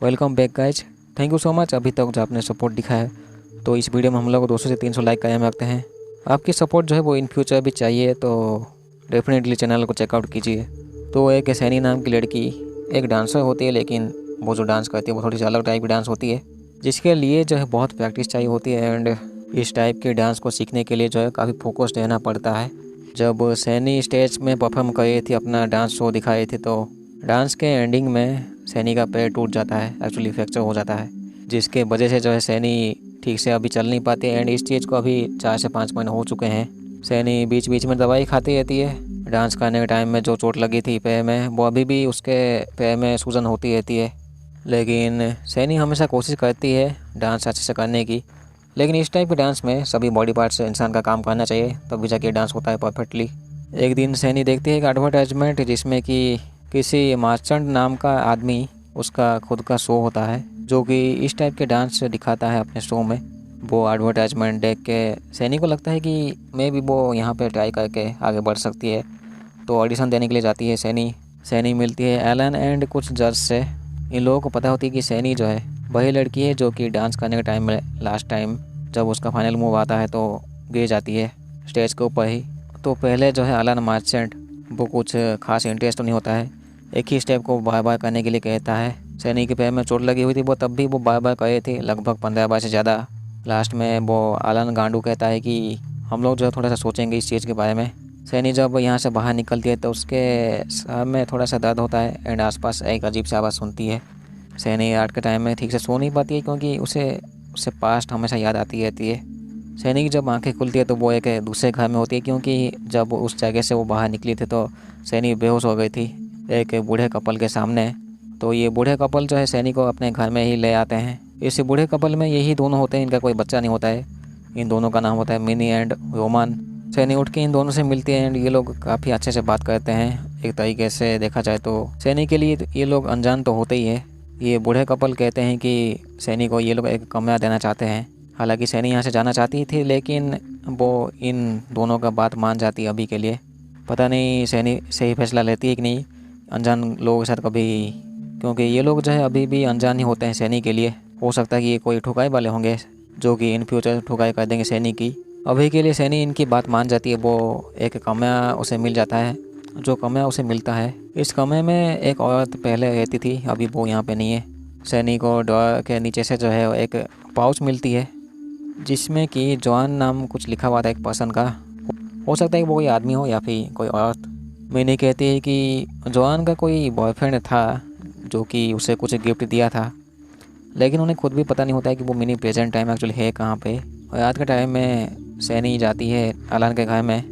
Welcome back guys. Thank you so much अभी तक जो आपने सपोर्ट दिखाया है। तो इस वीडियो में हम लोग 200 से 300 लाइक कायम रखते हैं। आपकी सपोर्ट जो है वो इन फ्यूचर भी चाहिए, तो डेफिनेटली चैनल को चेकआउट कीजिए। तो एक सैनी नाम की लड़की एक डांसर होती है, लेकिन वो जो डांस करती है वो थोड़ी सी अलग टाइप की डांस होती है, जिसके लिए जो है बहुत प्रैक्टिस चाहिए होती है। एंड इस टाइप के डांस को सीखने के लिए जो है काफ़ी फोकस्ड रहना पड़ता है। जब सैनी स्टेज में परफॉर्म कर रही थी, अपना डांस शो दिखा रही थी, तो डांस के एंडिंग में सैनी का पैर टूट जाता है, एक्चुअली फ्रैक्चर हो जाता है, जिसके वजह से जो है सैनी ठीक से अभी चल नहीं पाती है। एंड इस चीज़ को अभी 4 से 5 महीने हो चुके हैं। सैनी बीच बीच में दवाई खाती रहती है। डांस करने के टाइम में जो चोट लगी थी पैर में, वो अभी भी उसके पैर में सूजन होती रहती है। लेकिन सैनी हमेशा कोशिश करती है डांस अच्छे से करने की। लेकिन इस टाइप के डांस में सभी बॉडी पार्ट से इंसान का काम करना चाहिए, तभी जाके डांस होता है परफेक्टली। एक दिन सैनी देखती है एक एडवर्टाइजमेंट, जिसमें कि किसी मार्चेंट नाम का आदमी, उसका खुद का शो होता है जो कि इस टाइप के डांस दिखाता है अपने शो में। वो एडवर्टाइजमेंट देख के सैनी को लगता है कि मैं भी वो यहाँ पे ट्राई करके आगे बढ़ सकती है। तो ऑडिशन देने के लिए जाती है सैनी मिलती है एलन एंड कुछ जज से। इन लोगों को पता होती है कि सैनी जो है वही लड़की है जो कि डांस करने के टाइम में लास्ट टाइम जब उसका फाइनल मूव आता है तो गिर जाती है स्टेज के ऊपर ही। तो पहले जो है एलन मार्चेंट वो कुछ खास इंटरेस्ट तो नहीं होता है, एक ही स्टेप को बार बार करने के लिए कहता है। सैनी के पैर में चोट लगी हुई थी, वो तब भी वो बार बार करे थे, लगभग 15 बार से ज़्यादा। लास्ट में वो एलन गांडू कहता है कि हम लोग जो है थोड़ा सा सोचेंगे इस चीज़ के बारे में। सैनी जब यहाँ से बाहर निकलती है तो उसके सर में थोड़ा सा दर्द होता है एंड आसपास एक अजीब सी आवाज़ सुनती है। सैनी रात के टाइम में ठीक से सो नहीं पाती है, क्योंकि उससे पास्ट हमेशा याद आती रहती है। सैनी की जब आंखें खुलती है तो वो एक दूसरे घर में होती है, क्योंकि जब उस जगह से वो बाहर निकली थी तो सैनी बेहोश हो गई थी एक बूढ़े कपल के सामने। तो ये बूढ़े कपल जो है सैनी को अपने घर में ही ले आते हैं। इस बूढ़े कपल में यही दोनों होते हैं, इनका कोई बच्चा नहीं होता है। इन दोनों का नाम होता है मिनी एंड रोमान। सैनी उठ के इन दोनों से मिलती है एंड ये लोग काफ़ी अच्छे से बात करते हैं। एक तरीके से देखा जाए तो सैनी के लिए ये लोग अनजान तो होते ही है। ये बूढ़े कपल कहते हैं कि सैनी को ये लोग एक कमरा देना चाहते हैं। हालांकि सैनी यहाँ से जाना चाहती थी, लेकिन वो इन दोनों का बात मान जाती है अभी के लिए। पता नहीं सैनी सही फैसला लेती है कि नहीं अनजान लोगों के साथ कभी, क्योंकि ये लोग जो है अभी भी अनजान ही होते हैं सैनी के लिए। हो सकता है कि ये कोई ठुकाई वाले होंगे जो कि इन फ्यूचर ठुकाई कर देंगे सैनी की। अभी के लिए सैनी इनकी बात मान जाती है। वो एक कमरा उसे मिल जाता है। जो कमरा उसे मिलता है, इस कमरे में एक औरत पहले रहती थी, अभी वो यहाँ पे नहीं है। सैनी को डोर के नीचे से जो है एक पाउच मिलती है, जिसमें कि जॉन नाम कुछ लिखा हुआ था एक पर्सन का। हो सकता है कि वो कोई आदमी हो या फिर कोई औरत। मैंने कहती है कि जॉन का कोई बॉयफ्रेंड था जो कि उसे कुछ गिफ्ट दिया था, लेकिन उन्हें खुद भी पता नहीं होता है कि वो मिनी प्रेजेंट टाइम एक्चुअली है कहाँ पे। और रात के टाइम में सैनी जाती है एलन के घर में।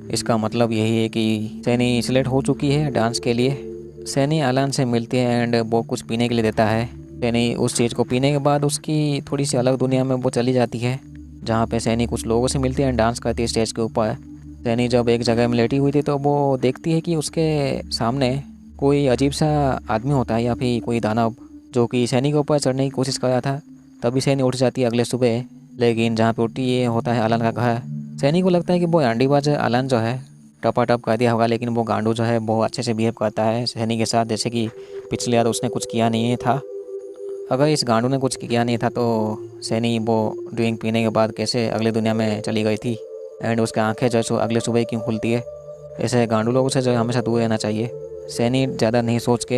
इसका मतलब यही है कि सैनी सिलेक्ट हो चुकी है डांस के लिए। सैनी एलन से मिलती है एंड वो कुछ पीने के लिए देता है। सैनी उस चीज़ को पीने के बाद उसकी थोड़ी सी अलग दुनिया में वो चली जाती है, जहाँ पे सैनी कुछ लोगों से मिलती है एंड डांस करती है स्टेज के ऊपर। सैनी जब एक जगह में लेटी हुई थी तो वो देखती है कि उसके सामने कोई अजीब सा आदमी होता है या फिर कोई दानव, जो कि सैनी के ऊपर चढ़ने की कोशिश कर रहा था। तभी सैनी उठ जाती है अगले सुबह, लेकिन जहाँ पे उठती ये होता है एलन का घर। सैनी को लगता है कि वो अंडीबाज एलन जो है टपाटप कर दिया होगा, लेकिन वो गांडू जो है वो अच्छे से बिहेव करता है सैनी के साथ, जैसे कि पिछले बार उसने कुछ किया नहीं था। अगर इस गांडू ने कुछ किया नहीं था तो सैनी वो ड्रिंक पीने के बाद कैसे अगली दुनिया में चली गई थी। एंड उसकी आंखें जो है अगले सुबह क्यों खुलती है। ऐसे गांडू लोगों से जो है हमेशा दूर रहना चाहिए। सैनी ज़्यादा नहीं सोच के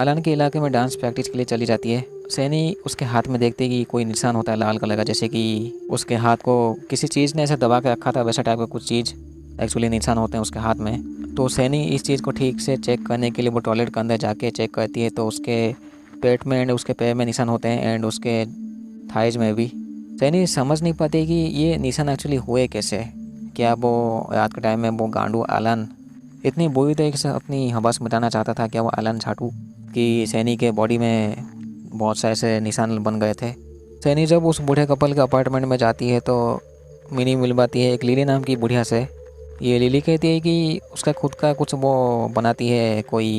एलन के इलाके में डांस प्रैक्टिस के लिए चली जाती है। सैनी उसके हाथ में देखती है कि कोई निशान होता है लाल कलर का, जैसे कि उसके हाथ को किसी चीज़ ने ऐसे दबा के रखा था, वैसा टाइप का कुछ चीज़ एक्चुअली निशान होते हैं उसके हाथ में। तो सैनी इस चीज़ को ठीक से चेक करने के लिए वो टॉयलेट के अंदर जाके चेक करती है, तो उसके पेट में एंड उसके पैर में निशान होते हैं एंड उसके थाइज में भी। सैनी समझ नहीं पाती कि ये निशान एक्चुअली हुए कैसे। क्या वो रात के टाइम में वो गांडू एलन इतनी बुरी तरीके से अपनी हवस मिटाना चाहता था? क्या वो एलन छाटू कि सैनी के बॉडी में बहुत से ऐसे निशान बन गए थे? सैनी जब उस बूढ़े कपल के अपार्टमेंट में जाती है तो मिनी मिल पाती है एक लिली नाम की बुढ़िया से। ये लिली कहती है कि उसका खुद का कुछ वो बनाती है कोई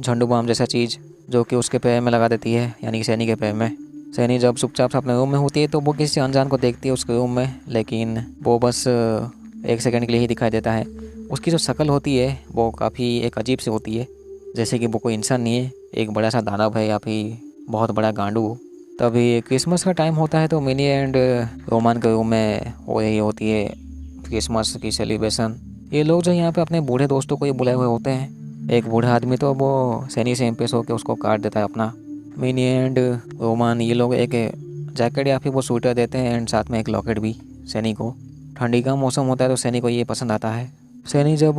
झंडू बम जैसा चीज़, जो कि उसके पैर में लगा देती है, यानी कि सैनी के पैर में। सैनी जब चुपचाप से अपने रूम में होती है तो वो किसी अनजान को देखती है उसके रूम में, लेकिन वो बस 1 सेकंड के लिए ही दिखाई देता है। उसकी जो शक्ल होती है वो काफ़ी एक अजीब सी होती है, जैसे कि वो कोई इंसान नहीं है, एक बड़ा सा दानव है या फिर बहुत बड़ा गांडू। तभी क्रिसमस का टाइम होता है तो मिनी एंड रोमान के रूम में हो रही होती है क्रिसमस की सेलिब्रेशन। ये लोग जो यहाँ पे अपने बूढ़े दोस्तों को ये बुलाए हुए होते हैं। एक बूढ़ा आदमी तो वो सैनी से इम्प्रेस होकर उसको काट देता है अपना। मिनी एंड रोमान ये लोग एक जैकेट या फिर वो स्वेटर देते हैं एंड साथ में एक लॉकेट भी सैनी को। ठंडी का मौसम होता है तो सैनी को ये पसंद आता है। सैनी जब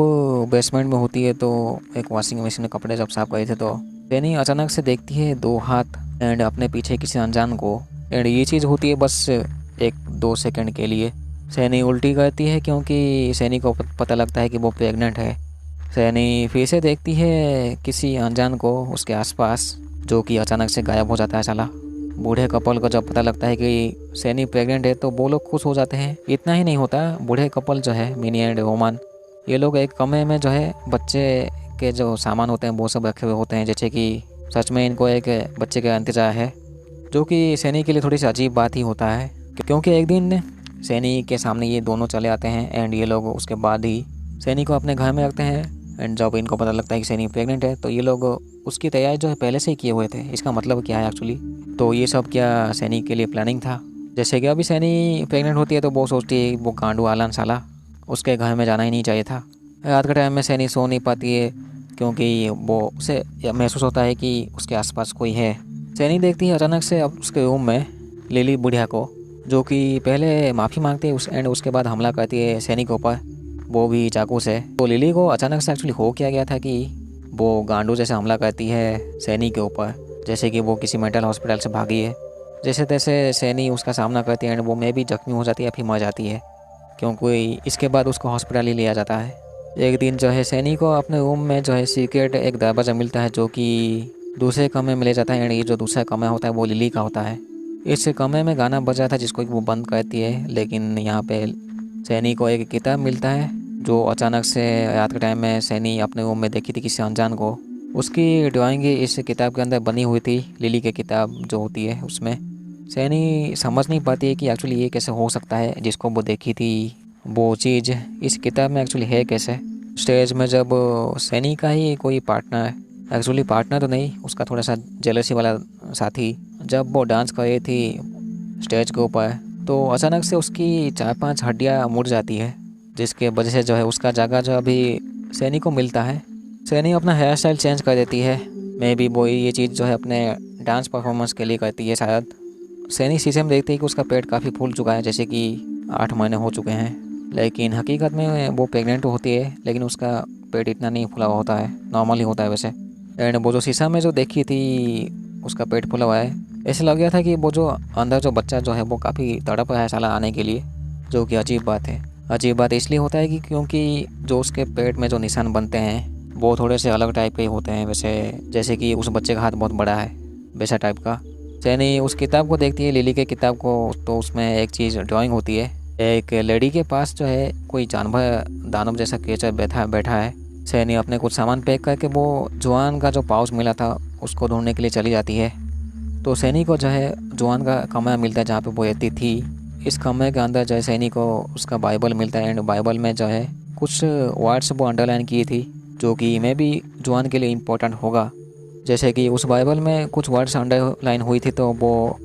बेसमेंट में होती है तो एक वॉशिंग मशीन में कपड़े जब साफ करे थे तो सैनी अचानक से देखती है 2 हाथ एंड अपने पीछे किसी अनजान को। एंड ये चीज़ होती है बस 1-2 सेकंड के लिए। सैनी उल्टी करती है क्योंकि सैनी को पता लगता है कि वो प्रेग्नेंट है। सैनी फिर से देखती है किसी अनजान को उसके आसपास, जो कि अचानक से गायब हो जाता है साला। बूढ़े कपल को जब पता लगता है कि सैनी प्रेग्नेंट है तो वो लोग खुश हो जाते हैं। इतना ही नहीं होता, बूढ़े कपल जो है मिनी एंड रोमान ये लोग एक कमरे में जो है बच्चे के जो सामान होते हैं वो सब रखे हुए होते हैं, जैसे कि सच में इनको एक बच्चे का इंतजार है। जो कि सैनी के लिए थोड़ी सी अजीब बात ही होता है क्योंकि एक दिन सैनी के सामने ये दोनों चले आते हैं एंड ये लोग उसके बाद ही सैनी को अपने घर में रखते हैं। एंड जब इनको पता लगता है कि सैनी प्रेग्नेंट है तो ये लोग उसकी तैयारी जो है पहले से ही किए हुए थे। इसका मतलब क्या है एक्चुअली, तो ये सब क्या सैनी के लिए प्लानिंग था। जैसे कि अभी सैनी प्रेग्नेंट होती है तो वो सोचती है वो गांडू आलन साला उसके घर में जाना ही नहीं चाहिए था। रात के टाइम में सैनी सो नहीं पाती है क्योंकि वो उसे महसूस होता है कि उसके आसपास कोई है। सैनी देखती है अचानक से अब उसके रूम में लिली बुढ़िया को, जो कि पहले माफ़ी मांगती है एंड उसके बाद हमला करती है सैनी के ऊपर, वो भी चाकू से। तो लिली को अचानक से एक्चुअली हो क्या गया था कि वो गांडू जैसे हमला करती है सैनी के ऊपर, जैसे कि वो किसी मेंटल हॉस्पिटल से भागी है। जैसे तैसे सैनी उसका सामना करती है एंड वो में भी जख्मी हो जाती है या फिर मर जाती है, क्योंकि इसके बाद उसको हॉस्पिटल ही लिया जाता है। एक दिन जो है सैनी को अपने रूम में जो है सीक्रेट एक दरवाज़ा मिलता है जो कि दूसरे कमरे में ले जाता है एंड ये जो दूसरा कमरा होता है वो लिली का होता है। इस कमरे में गाना बजा था जिसको वो बंद करती है, लेकिन यहाँ पे सैनी को एक किताब मिलता है जो अचानक से रात के टाइम में सैनी अपने रूम में देखी थी किसी अनजान को। उसकी ड्राइंग इस किताब के अंदर बनी हुई थी, लिली की किताब जो होती है उसमें। सैनी समझ नहीं पाती है कि एक्चुअली ये कैसे हो सकता है, जिसको वो देखी थी वो चीज़ इस किताब में एक्चुअली है कैसे। स्टेज में जब सैनी का ही कोई पार्टनर, एक्चुअली पार्टनर तो नहीं, उसका थोड़ा सा जेलसी वाला साथी, जब वो डांस कर रही थी स्टेज के ऊपर तो अचानक से उसकी 4-5 हड्डियाँ मुड़ जाती है, जिसके वजह से जो है उसका जगह जो अभी सैनी को मिलता है। सैनी अपना हेयर स्टाइल चेंज कर देती है, मे बी वो ये चीज़ जो है अपने डांस परफॉर्मेंस के लिए करती है शायद। सैनी शीशे में देखती है कि उसका पेट काफ़ी फूल चुका है, जैसे कि 8 महीने हो चुके हैं, लेकिन हकीकत में वो प्रेग्नेंट होती है, लेकिन उसका पेट इतना नहीं फूला हुआ होता है, नॉर्मल ही होता है वैसे। एंड वो जो शीशा में जो देखी थी उसका पेट फूला हुआ है, ऐसे लग गया था कि वो जो अंदर जो बच्चा जो है वो काफ़ी तड़प रहा है साला आने के लिए, जो कि अजीब बात है। अजीब बात इसलिए होता है कि क्योंकि जो उसके पेट में जो निशान बनते हैं वो थोड़े से अलग टाइप के होते हैं वैसे, जैसे कि उस बच्चे का हाथ बहुत बड़ा है वैसा टाइप का। सैनी उस किताब को देखती है, लिली के किताब को, तो उसमें एक चीज़ ड्राइंग होती है, एक लेडी के पास जो है कोई जानवर दानव जैसा क्रिएचर बैठा है। सैनी अपने कुछ सामान पैक करके वो जुआन का जो पाउच मिला था उसको ढूंढने के लिए चली जाती है। तो सैनी को जो है जुआन का कमरा मिलता है जहाँ पे वो रहती थी। इस कमरे के अंदर जो है सैनी को उसका बाइबल मिलता है एंड बाइबल में जो है कुछ वर्ड्स वो अंडरलाइन की थी, जो कि मैं भी जुआन के लिए इम्पोर्टेंट होगा। जैसे कि उस बाइबल में कुछ वर्ड्स अंडरलाइन हुई थी, तो वो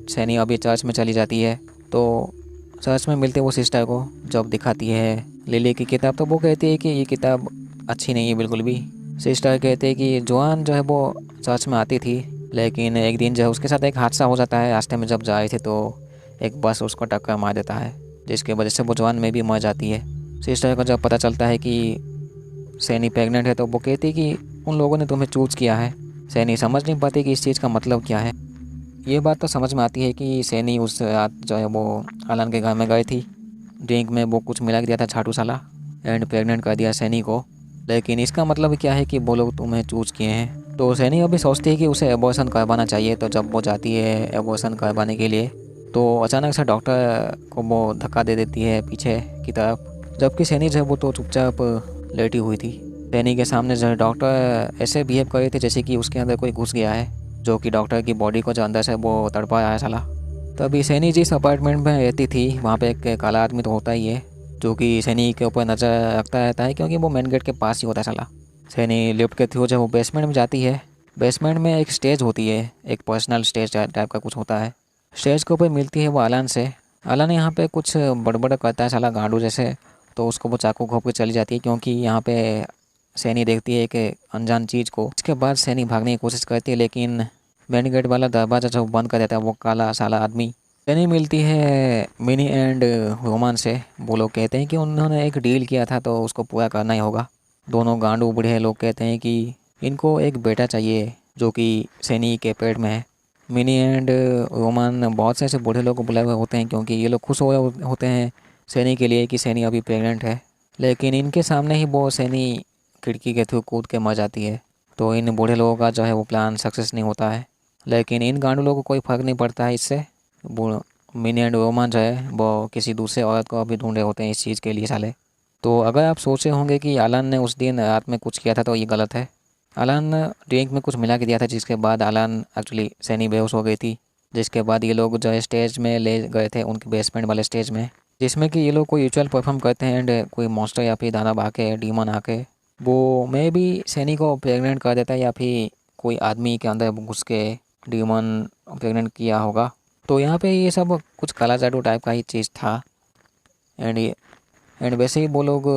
सैनी अभी चर्च में चली जाती है। तो चर्च में मिलते वो सिस्टर को जब दिखाती है लिली की किताब, तो वो कहती है कि ये किताब अच्छी नहीं है बिल्कुल भी। सिस्टर कहते हैं कि जुआन जो है वो चर्च में आती थी, लेकिन एक दिन जो है उसके साथ एक हादसा हो जाता है। रास्ते में जब जा रहे थे तो एक बस उसको टक्कर मार देता है, जिसकी वजह से वो जुआन में भी मर जाती है। सिस्टर को जब पता चलता है कि सैनी प्रेग्नेंट है तो वो कहती है कि उन लोगों ने तुम्हें चूज किया है। सैनी समझ नहीं पाती कि इस चीज़ का मतलब क्या है। ये बात तो समझ में आती है कि सैनी उस रात जो है वो आलन के घर में गई थी, ड्रिंक में वो कुछ मिला दिया था छाटू साला एंड प्रेग्नेंट कर दिया सैनी को, लेकिन इसका मतलब क्या है कि वो लोग तुम्हें चूज किए हैं। तो सैनी अभी सोचती है कि उसे एबॉर्शन करवाना चाहिए। तो जब वो जाती है एबॉर्शन करवाने के लिए तो अचानक से डॉक्टर को वो धक्का दे देती है पीछे की तरफ, जबकि सैनी जो है वो तो चुपचाप लेटी हुई थी। सैनी के सामने जो है डॉक्टर ऐसे बिहेव कर रहे थे जैसे कि उसके अंदर कोई घुस गया है, जो कि डॉक्टर की बॉडी को जो अंदर से वो तड़पा रहा है साला। तभी सैनी जिस अपार्टमेंट में रहती थी वहाँ पे एक काला आदमी तो होता ही है, जो कि सैनी के ऊपर नज़र रखता रहता है, क्योंकि वो मेन गेट के पास ही होता है साला। सैनी लिफ्ट के थ्रू जब वो बेसमेंट में जाती है, बेसमेंट में एक स्टेज होती है, एक पर्सनल स्टेज टाइप का कुछ होता है। स्टेज के ऊपर मिलती है वो अलान से। अलान यहाँ पे कुछ बड़बड़ करता है साला गांडू जैसे, तो उसको वो चाकू घोंप के चली जाती है क्योंकि यहाँ पे सैनी देखती है एक अनजान चीज़ को। इसके बाद सैनी भागने की कोशिश करती है, लेकिन मेन गेट वाला दरवाज़ा जो बंद कर देता है वो काला साला आदमी। सैनी मिलती है मिनी एंड रोमान से। वो लोग कहते हैं कि उन्होंने एक डील किया था तो उसको पूरा करना ही होगा। दोनों गांडू बूढ़े लोग कहते हैं कि इनको एक बेटा चाहिए जो कि सैनी के पेट में है। मिनी एंड रोमान बहुत से ऐसे बूढ़े लोग को बुलाए हुए होते हैं क्योंकि ये लोग खुश हुए होते हैं सैनी के लिए कि सैनी अभी प्रेग्नेंट है। लेकिन इनके सामने ही वो सैनी खिड़की के थ्रू कूद के मर जाती है। तो इन बूढ़े लोगों का जो है वो प्लान सक्सेस नहीं होता है। लेकिन इन गांडू लोगों को कोई फ़र्क नहीं पड़ता है इससे। मिनी एंड रोमान जो है वो किसी दूसरे औरत को अभी ढूंढ रहे होते हैं इस चीज़ के लिए साले। तो अगर आप सोचे होंगे कि अलान ने उस दिन रात में कुछ किया था तो ये गलत है। अलान ड्रिंक में कुछ मिला के दिया था जिसके बाद अलान एक्चुअली सैनी बेहोश हो गई थी। जिसके बाद ये लोग जो है स्टेज में ले गए थे उनके बेसमेंट वाले स्टेज में, जिसमें कि ये लोग कोई रिचुअल परफॉर्म करते हैं एंड कोई मॉन्स्टर या फिर दानव आके डीमन आके वो मे भी सैनी को प्रेग्नेंट कर देता है या फिर कोई आदमी के अंदर घुस के डीमन प्रेग्नेंट किया होगा। तो यहाँ पे ये सब कुछ काला जादू टाइप का ही चीज़ था। एंड वैसे ही वो लोग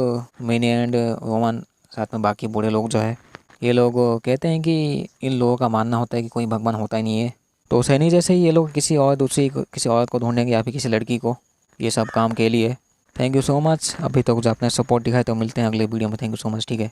मिनी एंड रोमान साथ में बाकी बूढ़े लोग जो है ये लोग कहते हैं कि इन लोगों का मानना होता है कि कोई भगवान होता ही नहीं है। तो सैनी जैसे ही ये लोग किसी औरत को ढूंढेंगे या फिर किसी लड़की को ये सब काम के लिए। Thank you so much. अभी तक जो आपने सपोर्ट दिखाया, तो मिलते हैं अगले वीडियो में। Thank you so much. ठीक है।